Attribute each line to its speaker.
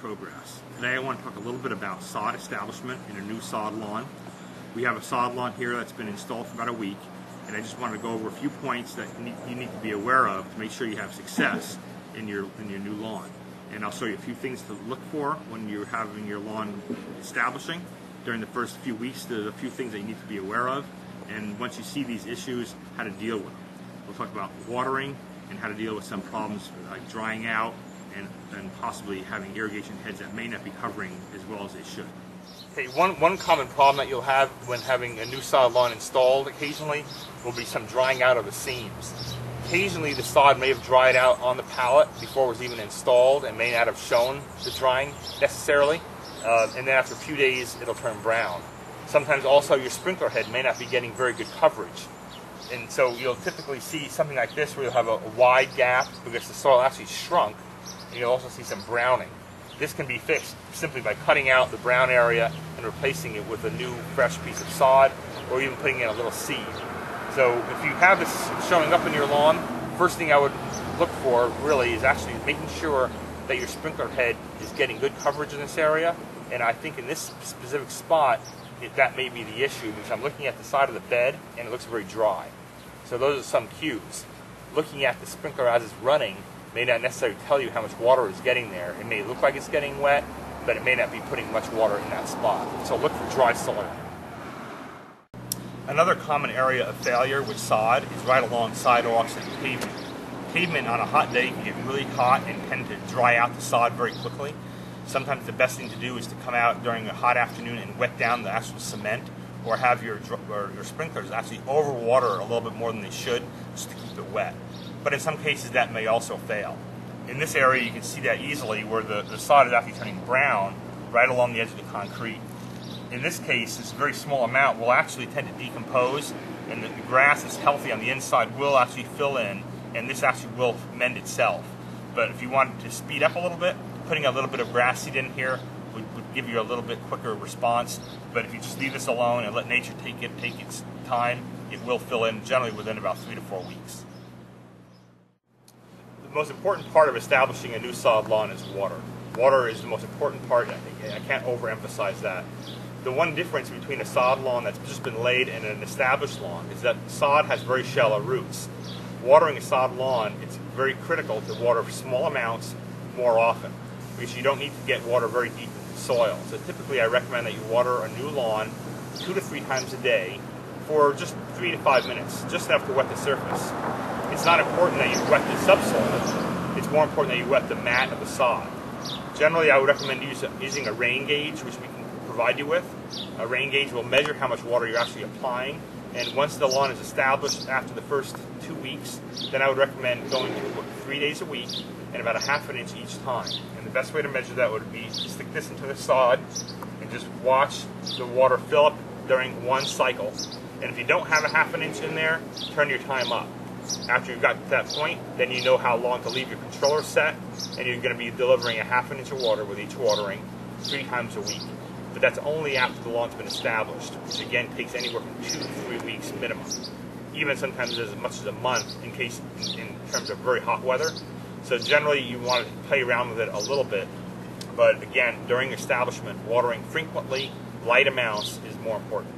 Speaker 1: ProGrass. Today I want to talk a little bit about sod establishment in a new sod lawn. We have a sod lawn here that's been installed for about a week, and I just wanted to go over a few points that you need to be aware of to make sure you have success in your new lawn. And I'll show you a few things to look for when you're having your lawn establishing. During the first few weeks, there's a few things that you need to be aware of, and once you see these issues, how to deal with them. We'll talk about watering and how to deal with some problems like drying out and possibly having irrigation heads that may not be covering as well as they should. Okay, one common problem that you'll have when having a new sod lawn installed occasionally will be some drying out of the seams. Occasionally the sod may have dried out on the pallet before it was even installed and may not have shown the drying necessarily, and then after a few days it'll turn brown. Sometimes also your sprinkler head may not be getting very good coverage. And so you'll typically see something like this where you'll have a wide gap because the soil actually shrunk, and you'll also see some browning. This can be fixed simply by cutting out the brown area and replacing it with a new fresh piece of sod, or even putting in a little seed. So if you have this showing up in your lawn, first thing I would look for really is actually making sure that your sprinkler head is getting good coverage in this area. And I think in this specific spot, that may be the issue, because I'm looking at the side of the bed and it looks very dry. So those are some cues. Looking at the sprinkler as it's running may not necessarily tell you how much water is getting there. It may look like it's getting wet, but it may not be putting much water in that spot. So look for dry soil. Another common area of failure with sod is right along sidewalks and pavement. Pavement on a hot day can get really hot and tend to dry out the sod very quickly. Sometimes the best thing to do is to come out during a hot afternoon and wet down the actual cement, or have your sprinklers actually overwater a little bit more than they should just to keep it wet. But in some cases that may also fail. In this area you can see that easily where the sod is actually turning brown right along the edge of the concrete. In this case, this very small amount will actually tend to decompose, and the grass that's healthy on the inside will actually fill in, and this actually will mend itself. But if you wanted to speed up a little bit, putting a little bit of grass seed in here would give you a little bit quicker response. But if you just leave this alone and let nature take its time, it will fill in generally within about 3 to 4 weeks. The most important part of establishing a new sod lawn is water. Water is the most important part. I can't overemphasize that. The one difference between a sod lawn that's just been laid and an established lawn is that sod has very shallow roots. Watering a sod lawn, it's very critical to water small amounts more often, because you don't need to get water very deep into the soil. So typically I recommend that you water a new lawn 2 to 3 times a day for just 3 to 5 minutes, just enough to wet the surface. It's not important that you wet the subsoil, it's more important that you wet the mat of the sod. Generally I would recommend using a rain gauge, which we can provide you with. A rain gauge will measure how much water you're actually applying, and once the lawn is established after the first 2 weeks, then I would recommend going to 3 days a week and about a ½ inch each time. And the best way to measure that would be to stick this into the sod and just watch the water fill up during one cycle. And if you don't have a ½ inch in there, turn your time up. After you've got to that point, then you know how long to leave your controller set, and you're going to be delivering a ½ inch of water with each watering 3 times a week. But that's only after the lawn's been established, which again takes anywhere from 2 to 3 weeks minimum. Even sometimes as much as a month in terms of very hot weather. So generally you want to play around with it a little bit, but again, during establishment, watering frequently, light amounts is more important.